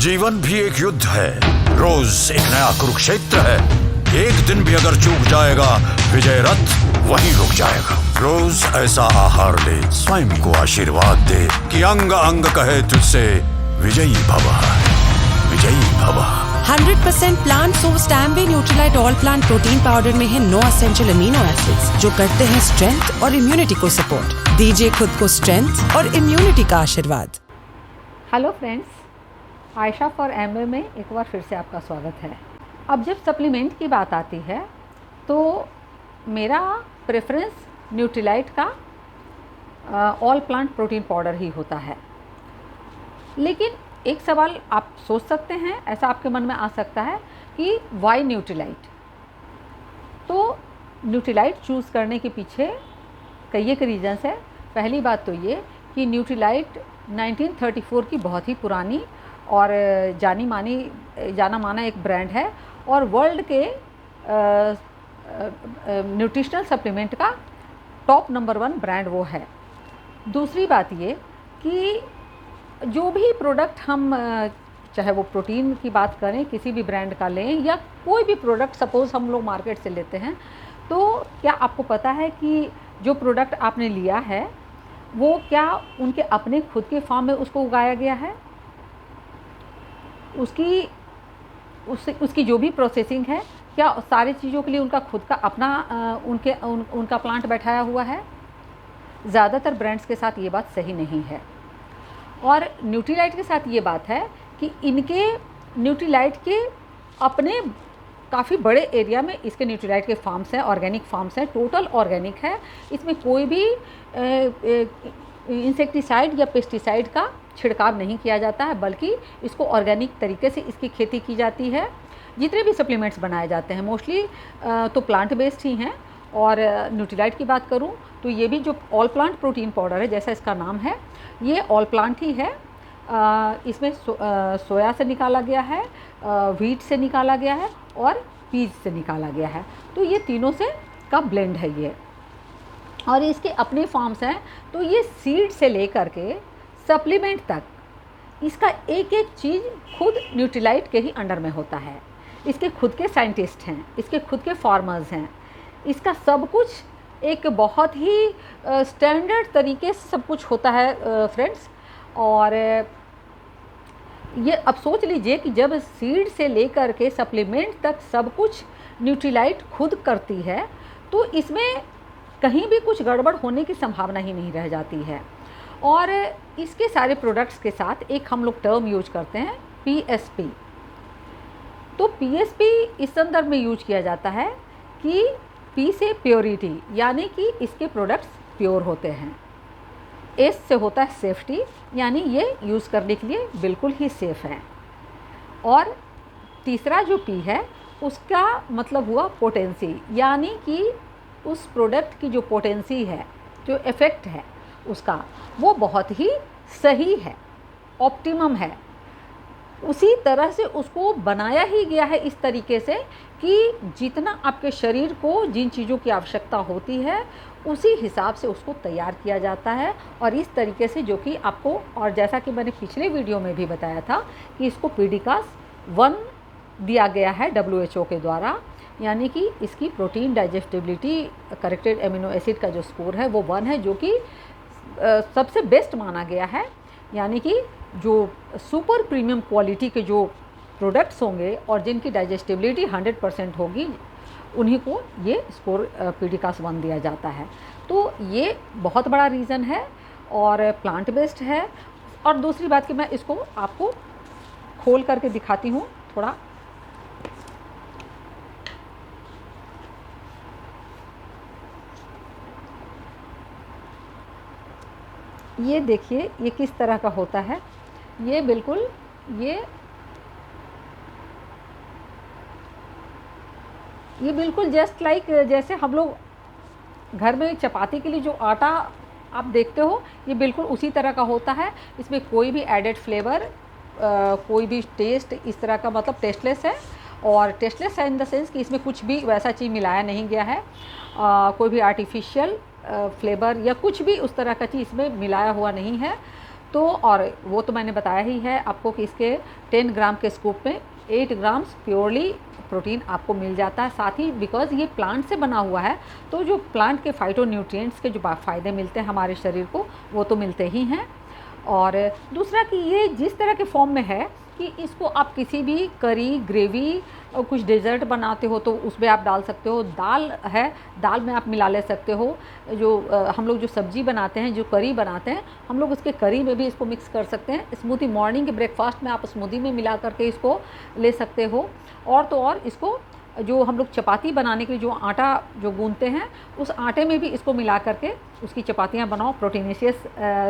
जीवन भी एक युद्ध है, रोज एक नया कुरुक्षेत्र है। एक दिन भी अगर चूक जाएगा विजय रथ वहीं रुक जाएगा। रोज ऐसा आहार ले, स्वयं को आशीर्वाद दे कि अंग अंग कहे तुझसे विजयी भव, विजयी भव। 100% plant sourced Amway Nutrilite all plant protein powder में है 9 एसेंशियल अमीनो एसिड्स जो करते हैं स्ट्रेंथ और इम्यूनिटी को सपोर्ट। दीजिए खुद को स्ट्रेंथ और इम्यूनिटी का आशीर्वाद। हेलो फ्रेंड्स, आयशा फॉर एम्बे में एक बार फिर से आपका स्वागत है। अब जब सप्लीमेंट की बात आती है तो मेरा प्रेफरेंस न्यूट्रीलाइट का ऑल प्लांट प्रोटीन पाउडर ही होता है। लेकिन एक सवाल आप सोच सकते हैं, ऐसा आपके मन में आ सकता है कि वाई न्यूट्रीलाइट। तो न्यूट्रीलाइट चूज़ करने के पीछे कई एक रीजन्स है। पहली बात तो ये कि न्यूट्रीलाइट 1934 की बहुत ही पुरानी और जाना माना एक ब्रांड है और वर्ल्ड के न्यूट्रिशनल सप्लीमेंट का टॉप नंबर 1 ब्रांड वो है। दूसरी बात ये कि जो भी प्रोडक्ट हम चाहे वो प्रोटीन की बात करें, किसी भी ब्रांड का लें या कोई भी प्रोडक्ट सपोज़ हम लोग मार्केट से लेते हैं, तो क्या आपको पता है कि जो प्रोडक्ट आपने लिया है वो क्या उनके अपने खुद के फार्म में उसको उगाया गया है? उसकी जो भी प्रोसेसिंग है, क्या सारी चीज़ों के लिए उनका खुद का अपना उनका प्लांट बैठाया हुआ है? ज़्यादातर ब्रांड्स के साथ ये बात सही नहीं है। और न्यूट्रीलाइट के साथ ये बात है कि इनके न्यूट्रीलाइट के अपने काफ़ी बड़े एरिया में इसके न्यूट्रीलाइट के फार्म्स हैं, ऑर्गेनिक फार्म्स हैं, टोटल ऑर्गेनिक है। इसमें कोई भी इंसेक्टिसाइड या पेस्टिसाइड का छिड़काव नहीं किया जाता है, बल्कि इसको ऑर्गेनिक तरीके से इसकी खेती की जाती है। जितने भी सप्लीमेंट्स बनाए जाते हैं मोस्टली तो प्लांट बेस्ड ही हैं। और न्यूट्रीलाइट की बात करूं तो ये भी जो ऑल प्लांट प्रोटीन पाउडर है, जैसा इसका नाम है, ये ऑल प्लांट ही है। इसमें सोया से निकाला गया है, व्हीट से निकाला गया है और पीज से निकाला गया है। तो ये तीनों से का ब्लेंड है ये। और इसके अपने फार्म्स हैं, तो ये सीड से लेकर के सप्लीमेंट तक इसका एक एक चीज़ खुद न्यूट्रीलाइट के ही अंडर में होता है। इसके खुद के साइंटिस्ट हैं, इसके खुद के फार्मर्स हैं। इसका सब कुछ एक बहुत ही स्टैंडर्ड तरीके से सब कुछ होता है फ्रेंड्स। और ये अब सोच लीजिए कि जब सीड से लेकर के सप्लीमेंट तक सब कुछ न्यूट्रीलाइट खुद करती है, तो इसमें कहीं भी कुछ गड़बड़ होने की संभावना ही नहीं रह जाती है। और इसके सारे प्रोडक्ट्स के साथ एक हम लोग टर्म यूज करते हैं PSP। तो PSP इस संदर्भ में यूज किया जाता है कि P से प्योरिटी, यानी कि इसके प्रोडक्ट्स प्योर होते हैं। S से होता है सेफ्टी, यानी ये यूज़ करने के लिए बिल्कुल ही सेफ़ है। और तीसरा जो P है उसका मतलब हुआ पोटेंसी, यानी कि उस प्रोडक्ट की जो पोटेंसी है, जो इफ़ेक्ट है उसका, वो बहुत ही सही है, ऑप्टिमम है। उसी तरह से उसको बनाया ही गया है इस तरीके से कि जितना आपके शरीर को जिन चीज़ों की आवश्यकता होती है उसी हिसाब से उसको तैयार किया जाता है। और इस तरीके से जो कि आपको, और जैसा कि मैंने पिछले वीडियो में भी बताया था कि इसको PDCAS 1 दिया गया है WHO के द्वारा, यानी कि इसकी protein digestibility corrected amino acid का जो स्कोर है वो 1 है, जो कि सबसे बेस्ट माना गया है। यानी कि जो सुपर प्रीमियम क्वालिटी के जो प्रोडक्ट्स होंगे और जिनकी डाइजेस्टिबिलिटी 100% होगी, उन्हीं को ये स्कोर PDCAS 1 दिया जाता है। तो ये बहुत बड़ा रीज़न है और प्लांट बेस्ड है। और दूसरी बात कि मैं इसको आपको खोल करके दिखाती हूँ थोड़ा। ये देखिए ये किस तरह का होता है। ये बिल्कुल ये बिल्कुल जस्ट लाइक जैसे हम लोग घर में चपाती के लिए जो आटा आप देखते हो, ये बिल्कुल उसी तरह का होता है। इसमें कोई भी एडेड फ्लेवर, कोई भी टेस्ट इस तरह का, मतलब टेस्टलेस है। और टेस्टलेस है इन द सेंस कि इसमें कुछ भी वैसा चीज़ मिलाया नहीं गया है, कोई भी आर्टिफिशियल फ्लेवर या कुछ भी उस तरह का चीज़ इसमें मिलाया हुआ नहीं है। तो और वो तो मैंने बताया ही है आपको कि इसके 10 ग्राम के स्कूप में 8 ग्राम्स प्योरली प्रोटीन आपको मिल जाता है। साथ ही बिकॉज़ ये प्लांट से बना हुआ है तो जो प्लांट के फाइटोन्यूट्रिएंट्स के जो फ़ायदे मिलते हैं हमारे शरीर को वो तो मिलते ही हैं। और दूसरा कि ये जिस तरह के फॉर्म में है कि इसको आप किसी भी करी, ग्रेवी और कुछ डेज़र्ट बनाते हो तो उसमें आप डाल सकते हो। दाल है, दाल में आप मिला ले सकते हो। जो हम लोग जो सब्ज़ी बनाते हैं, जो करी बनाते हैं, हम लोग उसके करी में भी इसको मिक्स कर सकते हैं। स्मूदी मॉर्निंग के ब्रेकफास्ट में आप स्मूदी में मिला करके इसको ले सकते हो। और तो और इसको जो हम लोग चपाती बनाने के लिए जो आटा जो गूंथते हैं उस आटे में भी इसको मिला करके उसकी चपातियाँ बनाओ, प्रोटीनेशियस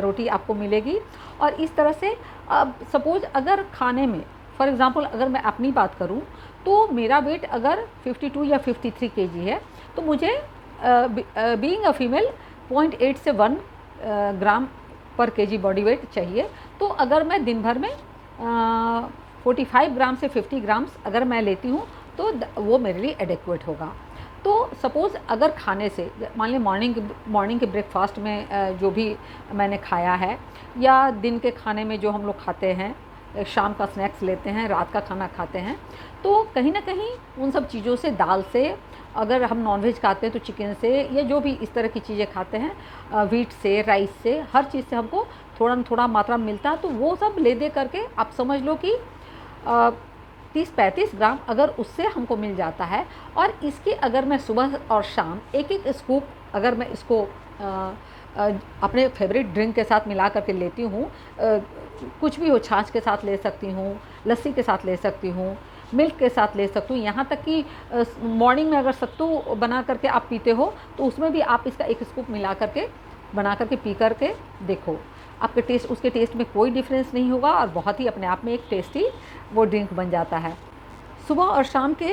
रोटी आपको मिलेगी। और इस तरह से अब सपोज़ अगर खाने में फॉर एग्ज़ाम्पल अगर मैं अपनी बात करूं तो मेरा वेट अगर 52 या 53 केजी है तो मुझे बीइंग अ फीमेल 0.8 से 1 ग्राम पर केजी बॉडी वेट चाहिए। तो अगर मैं दिन भर में 45 ग्राम से 50 ग्राम्स अगर मैं लेती हूँ तो वो मेरे लिए एडेक्वेट होगा। तो सपोज़ अगर खाने से मान लें मॉर्निंग के ब्रेकफास्ट में जो भी मैंने खाया है या दिन के खाने में जो हम लोग खाते हैं, शाम का स्नैक्स लेते हैं, रात का खाना खाते हैं, तो कहीं ना कहीं उन सब चीज़ों से, दाल से, अगर हम नॉनवेज खाते हैं तो चिकन से या जो भी इस तरह की चीज़ें खाते हैं, वीट से, राइस से, हर चीज़ से हमको थोड़ा न थोड़ा मात्रा में मिलता है। तो वो सब ले दे करके आप समझ लो कि 30-35 ग्राम अगर उससे हमको मिल जाता है। और इसकी अगर मैं सुबह और शाम एक एक स्कूप अगर मैं इसको अपने फेवरेट ड्रिंक के साथ मिला करके लेती हूँ, कुछ भी हो, छाछ के साथ ले सकती हूँ, लस्सी के साथ ले सकती हूँ, मिल्क के साथ ले सकती हूँ, यहाँ तक कि मॉर्निंग में अगर सत्तू बना करके आप पीते हो तो उसमें भी आप इसका एक स्कूप मिला करके बना करके पी करके देखो, आपके टेस्ट, उसके टेस्ट में कोई डिफरेंस नहीं होगा और बहुत ही अपने आप में एक टेस्टी वो ड्रिंक बन जाता है। सुबह और शाम के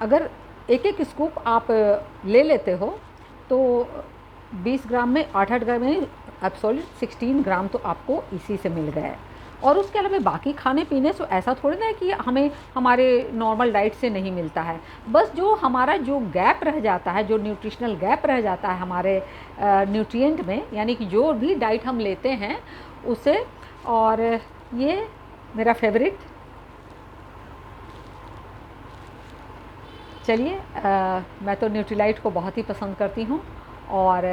अगर एक एक स्कूप आप ले लेते हो तो 20 ग्राम में 8-8 ग्राम में एब्सोल्यूट 16 ग्राम तो आपको इसी से मिल गए। और उसके अलावा बाकी खाने पीने से ऐसा थोड़ी ना है कि हमें हमारे नॉर्मल डाइट से नहीं मिलता है। बस जो हमारा जो गैप रह जाता है, जो न्यूट्रिशनल गैप रह जाता है हमारे न्यूट्रिएंट में, यानी कि जो भी डाइट हम लेते हैं उससे। और ये मेरा फेवरेट, चलिए मैं तो न्यूट्रीलाइट को बहुत ही पसंद करती हूँ और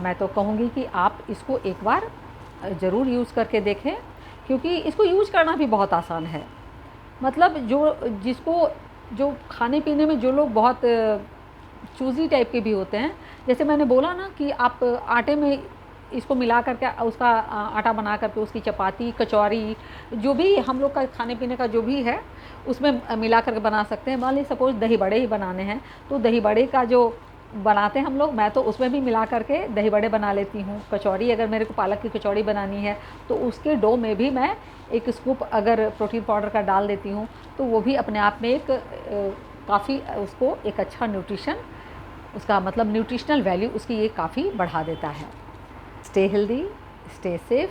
मैं तो कहूँगी कि आप इसको एक बार ज़रूर यूज़ करके देखें, क्योंकि इसको यूज़ करना भी बहुत आसान है। मतलब जो खाने पीने में जो लोग बहुत चूज़ी टाइप के भी होते हैं, जैसे मैंने बोला ना कि आप आटे में इसको मिला करके उसका आटा बना करके उसकी चपाती, कचौरी, जो भी हम लोग का खाने पीने का जो भी है उसमें मिला करके बना सकते हैं। मान लीजिए सपोज़ दही बड़े ही बनाने हैं तो दही बड़े का जो बनाते हैं हम लोग, मैं तो उसमें भी मिला करके दही बड़े बना लेती हूँ। कचौरी, अगर मेरे को पालक की कचौरी बनानी है तो उसके डो में भी मैं एक स्कूप अगर प्रोटीन पाउडर का डाल देती हूँ तो वो भी अपने आप में एक काफ़ी उसको एक अच्छा न्यूट्रिशन, उसका मतलब न्यूट्रिशनल वैल्यू उसकी ये काफ़ी बढ़ा देता है। Stay healthy, stay safe.